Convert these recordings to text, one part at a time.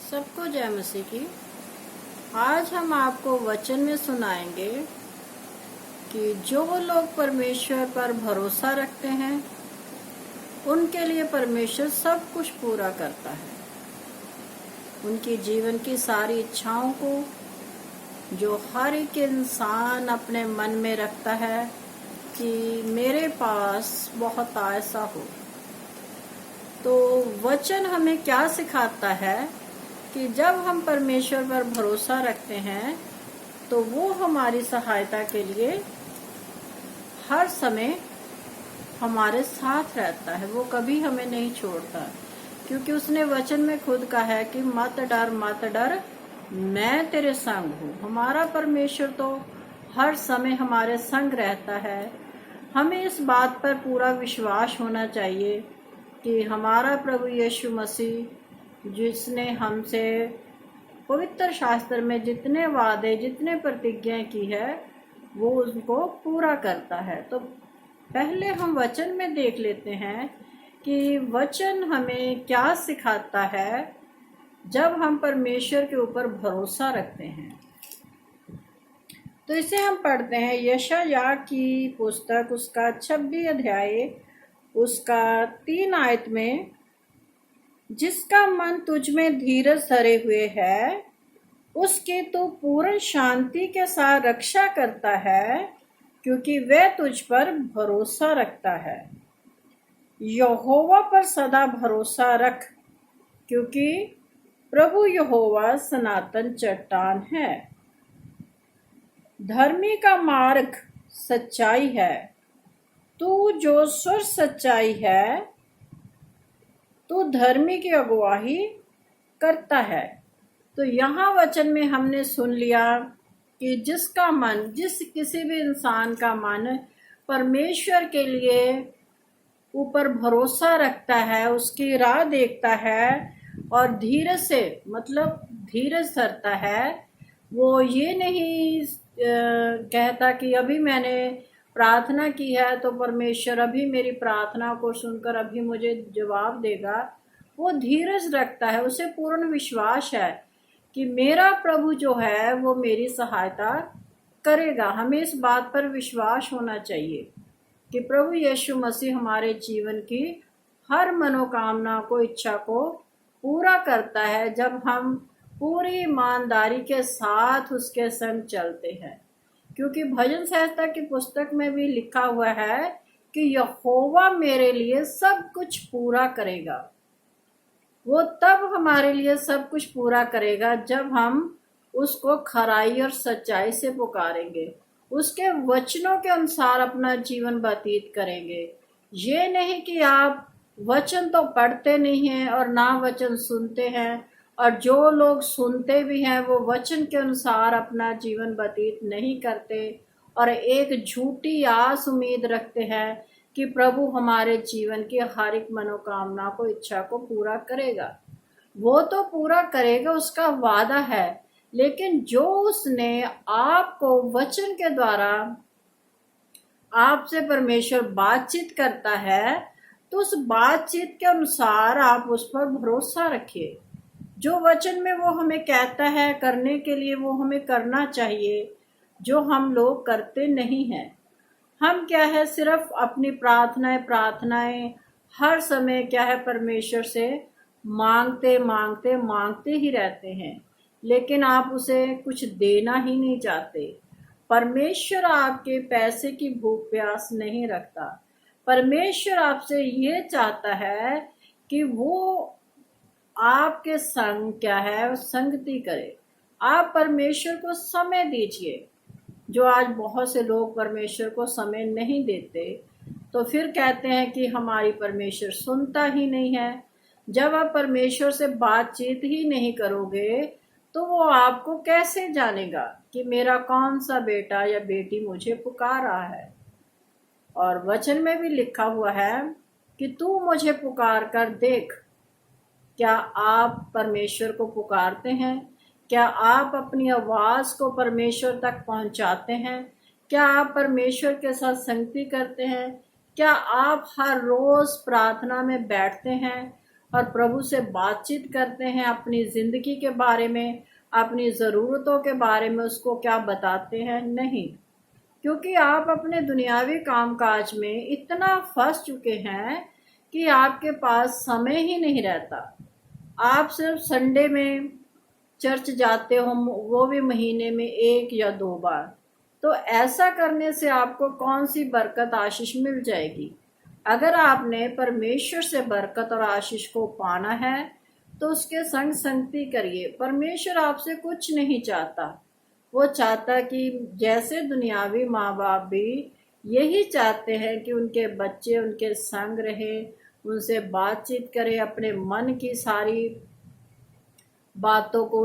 सबको जय मसीह की। आज हम आपको वचन में सुनाएंगे कि जो लोग परमेश्वर पर भरोसा रखते हैं उनके लिए परमेश्वर सब कुछ पूरा करता है। उनकी जीवन की सारी इच्छाओं को जो हर एक इंसान अपने मन में रखता है कि मेरे पास बहुत ऐसा हो, तो वचन हमें क्या सिखाता है कि जब हम परमेश्वर पर भरोसा रखते हैं तो वो हमारी सहायता के लिए हर समय हमारे साथ रहता है। वो कभी हमें नहीं छोड़ता, क्योंकि उसने वचन में खुद कहा है कि मत डर मैं तेरे संग हूँ। हमारा परमेश्वर तो हर समय हमारे संग रहता है। हमें इस बात पर पूरा विश्वास होना चाहिए कि हमारा प्रभु यीशु मसीह जिसने हमसे पवित्र शास्त्र में जितने वादे जितने प्रतिज्ञा की है वो उनको पूरा करता है। तो पहले हम वचन में देख लेते हैं कि वचन हमें क्या सिखाता है जब हम परमेश्वर के ऊपर भरोसा रखते हैं। तो इसे हम पढ़ते हैं यशायाह की पुस्तक उसका 26 अध्याय उसका 3 आयत में, जिसका मन तुझ में धीरज धरे हुए है उसकी तो पूर्ण शांति के साथ रक्षा करता है, क्योंकि वह तुझ पर भरोसा रखता है। यहोवा पर सदा भरोसा रख, क्योंकि प्रभु यहोवा सनातन चट्टान है। धर्मी का मार्ग सच्चाई है, तू जो स्वर सच्चाई है तू धर्मी की अगुवाही करता है। तो यहाँ वचन में हमने सुन लिया कि जिसका मन, किसी भी इंसान का मन परमेश्वर के लिए ऊपर भरोसा रखता है, उसकी राह देखता है और धीरज से मतलब धीरज धरता है, वो ये नहीं कहता कि अभी मैंने प्रार्थना की है तो परमेश्वर अभी मेरी प्रार्थना को सुनकर अभी मुझे जवाब देगा। वो धीरज रखता है, उसे पूर्ण विश्वास है कि मेरा प्रभु जो है वो मेरी सहायता करेगा। हमें इस बात पर विश्वास होना चाहिए कि प्रभु यीशु मसीह हमारे जीवन की हर मनोकामना को, इच्छा को पूरा करता है जब हम पूरी ईमानदारी के साथ उसके संग चलते हैं। क्योंकि भजन संहिता की पुस्तक में भी लिखा हुआ है कि यहोवा मेरे लिए सब कुछ पूरा करेगा। वो तब हमारे लिए सब कुछ पूरा करेगा जब हम उसको खराई और सच्चाई से पुकारेंगे, उसके वचनों के अनुसार अपना जीवन व्यतीत करेंगे। ये नहीं कि आप वचन तो पढ़ते नहीं हैं और ना वचन सुनते हैं, और जो लोग सुनते भी हैं वो वचन के अनुसार अपना जीवन व्यतीत नहीं करते और एक झूठी आस उम्मीद रखते हैं कि प्रभु हमारे जीवन की हर एक मनोकामना को, इच्छा को पूरा करेगा। वो तो पूरा करेगा, उसका वादा है, लेकिन जो उसने आपको वचन के द्वारा आपसे परमेश्वर बातचीत करता है तो उस बातचीत के अनुसार आप उस पर भरोसा रखिए। जो वचन में वो हमें कहता है करने के लिए वो हमें करना चाहिए, जो हम लोग करते नहीं हैं। हम क्या है, सिर्फ अपनी प्रार्थनाएं हर समय क्या है परमेश्वर से मांगते ही रहते हैं, लेकिन आप उसे कुछ देना ही नहीं चाहते। परमेश्वर आपके पैसे की भूख प्यास नहीं रखता। परमेश्वर आपसे ये चाहता है कि वो आपके संग क्या है संगति करे। आप परमेश्वर को समय दीजिए। जो आज बहुत से लोग परमेश्वर को समय नहीं देते तो फिर कहते हैं कि हमारी परमेश्वर सुनता ही नहीं है। जब आप परमेश्वर से बातचीत ही नहीं करोगे तो वो आपको कैसे जानेगा कि मेरा कौन सा बेटा या बेटी मुझे पुकार रहा है। और वचन में भी लिखा हुआ है कि तू मुझे पुकार कर देख। क्या आप परमेश्वर को पुकारते हैं? क्या आप अपनी आवाज को परमेश्वर तक पहुंचाते हैं? क्या आप परमेश्वर के साथ संगति करते हैं? क्या आप हर रोज प्रार्थना में बैठते हैं और प्रभु से बातचीत करते हैं अपनी ज़िंदगी के बारे में, अपनी ज़रूरतों के बारे में उसको क्या बताते हैं? नहीं, क्योंकि आप अपने दुनियावी कामकाज में इतना फंस चुके हैं कि आपके पास समय ही नहीं रहता। आप सिर्फ संडे में चर्च जाते हो, वो भी महीने में 1 या 2 बार। तो ऐसा करने से आपको कौन सी बरकत आशीष मिल जाएगी? अगर आपने परमेश्वर से बरकत और आशीष को पाना है तो उसके संग संगति करिए। परमेश्वर आपसे कुछ नहीं चाहता। वो चाहता कि जैसे दुनियावी माँ बाप भी यही चाहते हैं कि उनके बच्चे उनके संग रहे, उनसे बातचीत करें, अपने मन की सारी बातों को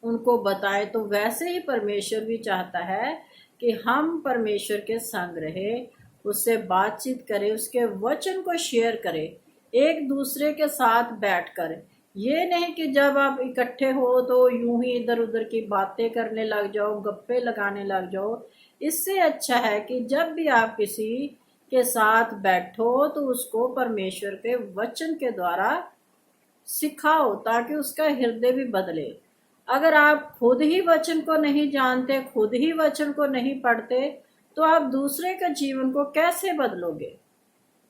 उनको बताएं, तो वैसे ही परमेश्वर भी चाहता है कि हम परमेश्वर के संग रहे, उससे बातचीत करें, उसके वचन को शेयर करें एक दूसरे के साथ बैठकर। ये नहीं कि जब आप इकट्ठे हो तो यूं ही इधर उधर की बातें करने लग जाओ, गप्पे लगाने लग जाओ। इससे अच्छा है कि जब भी आप किसी के साथ बैठो तो उसको परमेश्वर के वचन के द्वारा सिखाओ, ताकि उसका हृदय भी बदले। अगर आप खुद ही वचन को नहीं जानते, खुद ही वचन को नहीं पढ़ते, तो आप दूसरे का जीवन को कैसे बदलोगे?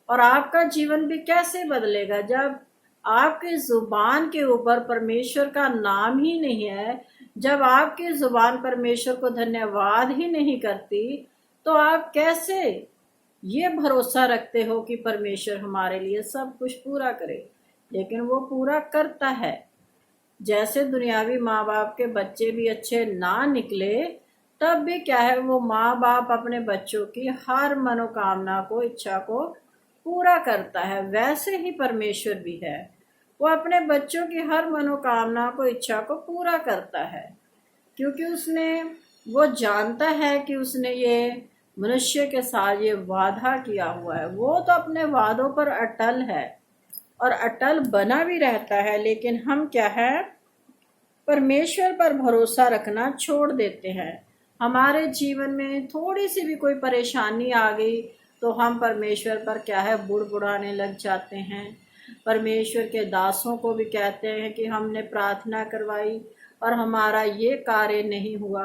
और आपका जीवन भी कैसे बदलेगा जब आपकी जुबान के ऊपर परमेश्वर का नाम ही नहीं है, जब आपकी जुबान परमेश्वर को धन्यवाद ही नहीं करती, तो आप कैसे ये भरोसा रखते हो कि परमेश्वर हमारे लिए सब कुछ पूरा करे? लेकिन वो पूरा करता है। जैसे दुनियावी माँ बाप के बच्चे भी अच्छे ना निकले, तब भी क्या है, वो माँ बाप अपने बच्चों की हर मनोकामना को, इच्छा को पूरा करता है। वैसे ही परमेश्वर भी है, वो अपने बच्चों की हर मनोकामना को, इच्छा को पूरा करता है, क्योंकि वो जानता है कि उसने ये मनुष्य के साथ ये वादा किया हुआ है। वो तो अपने वादों पर अटल है और अटल बना भी रहता है। लेकिन हम क्या है, परमेश्वर पर भरोसा रखना छोड़ देते हैं। हमारे जीवन में थोड़ी सी भी कोई परेशानी आ गई तो हम परमेश्वर पर क्या है, बुड़बुड़ाने लग जाते हैं। परमेश्वर के दासों को भी कहते हैं कि हमने प्रार्थना करवाई और हमारा ये कार्य नहीं हुआ।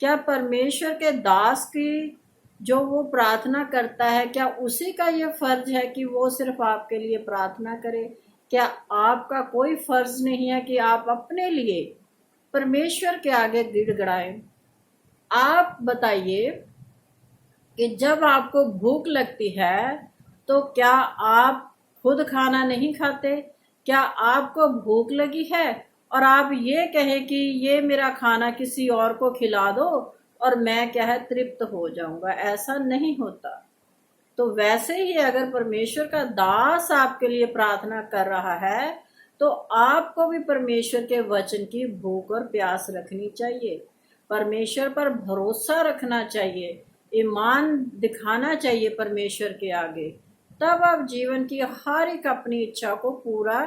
क्या परमेश्वर के दास की जो वो प्रार्थना करता है, क्या उसी का ये फर्ज है कि वो सिर्फ आपके लिए प्रार्थना करे? क्या आपका कोई फर्ज नहीं है कि आप अपने लिए परमेश्वर के आगे गिड़गिड़ाएं? आप बताइए कि जब आपको भूख लगती है तो क्या आप खुद खाना नहीं खाते? क्या आपको भूख लगी है और आप ये कहें कि ये मेरा खाना किसी और को खिला दो और मैं क्या है, तृप्त हो जाऊंगा? ऐसा नहीं होता। तो वैसे ही अगर परमेश्वर का दास आपके लिए प्रार्थना कर रहा है तो आपको भी परमेश्वर के वचन की भूख और प्यास रखनी चाहिए, परमेश्वर पर भरोसा रखना चाहिए, ईमान दिखाना चाहिए परमेश्वर के आगे। तब आप जीवन की हर एक अपनी इच्छा को पूरा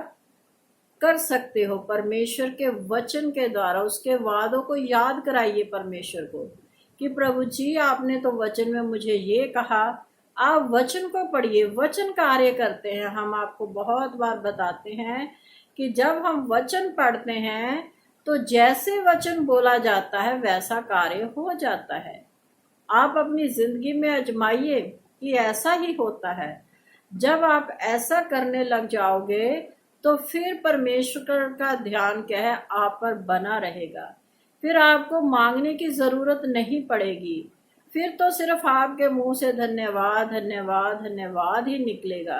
कर सकते हो परमेश्वर के वचन के द्वारा। उसके वादों को याद कराइए परमेश्वर को कि प्रभु जी, आपने तो वचन में मुझे ये कहा। आप वचन को पढ़िए, वचन कार्य करते हैं। हम आपको बहुत बार बताते हैं कि जब हम वचन पढ़ते हैं तो जैसे वचन बोला जाता है वैसा कार्य हो जाता है। आप अपनी जिंदगी में आजमाइए कि ऐसा ही होता है। जब आप ऐसा करने लग जाओगे तो फिर परमेश्वर का ध्यान क्या है, आप पर बना रहेगा। फिर आपको मांगने की जरूरत नहीं पड़ेगी। फिर तो सिर्फ आपके मुंह से धन्यवाद धन्यवाद धन्यवाद ही निकलेगा,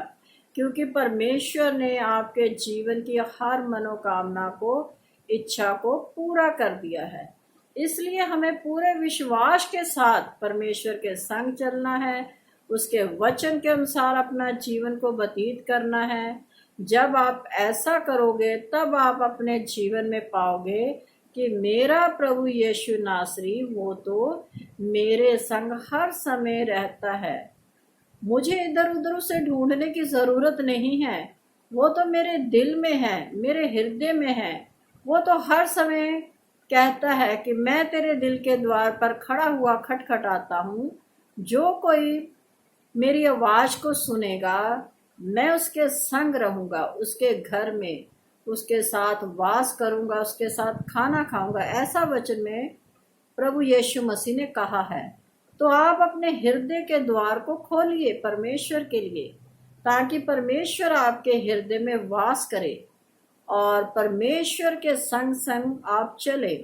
क्योंकि परमेश्वर ने आपके जीवन की हर मनोकामना को, इच्छा को पूरा कर दिया है। इसलिए हमें पूरे विश्वास के साथ परमेश्वर के संग चलना है, उसके वचन के अनुसार अपना जीवन को व्यतीत करना है। जब आप ऐसा करोगे तब आप अपने जीवन में पाओगे कि मेरा प्रभु यीशु नासरी वो तो मेरे संग हर समय रहता है। मुझे इधर उधर उसे ढूंढने की जरूरत नहीं है। वो तो मेरे दिल में है, मेरे हृदय में है। वो तो हर समय कहता है कि मैं तेरे दिल के द्वार पर खड़ा हुआ खटखटाता हूँ। जो कोई मेरी आवाज को सुनेगा मैं उसके संग रहूंगा, उसके घर में उसके साथ वास करूंगा, उसके साथ खाना खाऊंगा, ऐसा वचन में प्रभु यीशु मसीह ने कहा है। तो आप अपने हृदय के द्वार को खोलिए परमेश्वर के लिए, ताकि परमेश्वर आपके हृदय में वास करे और परमेश्वर के संग संग आप चले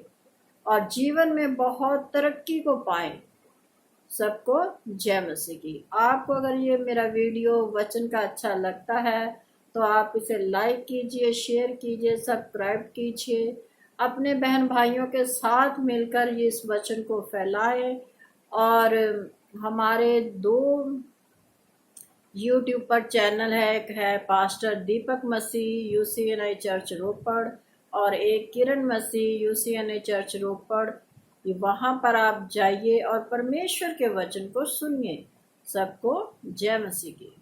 और जीवन में बहुत तरक्की को पाए। सबको जय मसीह की। आपको अगर ये मेरा वीडियो वचन का अच्छा लगता है तो आप इसे लाइक कीजिए, शेयर कीजिए, सब्सक्राइब कीजिए, अपने बहन भाइयों के साथ मिलकर ये इस वचन को फैलाएं। और हमारे 2 यूट्यूब पर चैनल है, एक है पास्टर दीपक मसीह यूसीएनआई चर्च रोपड़ और एक किरण मसीह यूसीएनआई चर्च रोपड़। वहां पर आप जाइए और परमेश्वर के वचन को सुनिए। सबको जय मसीह की।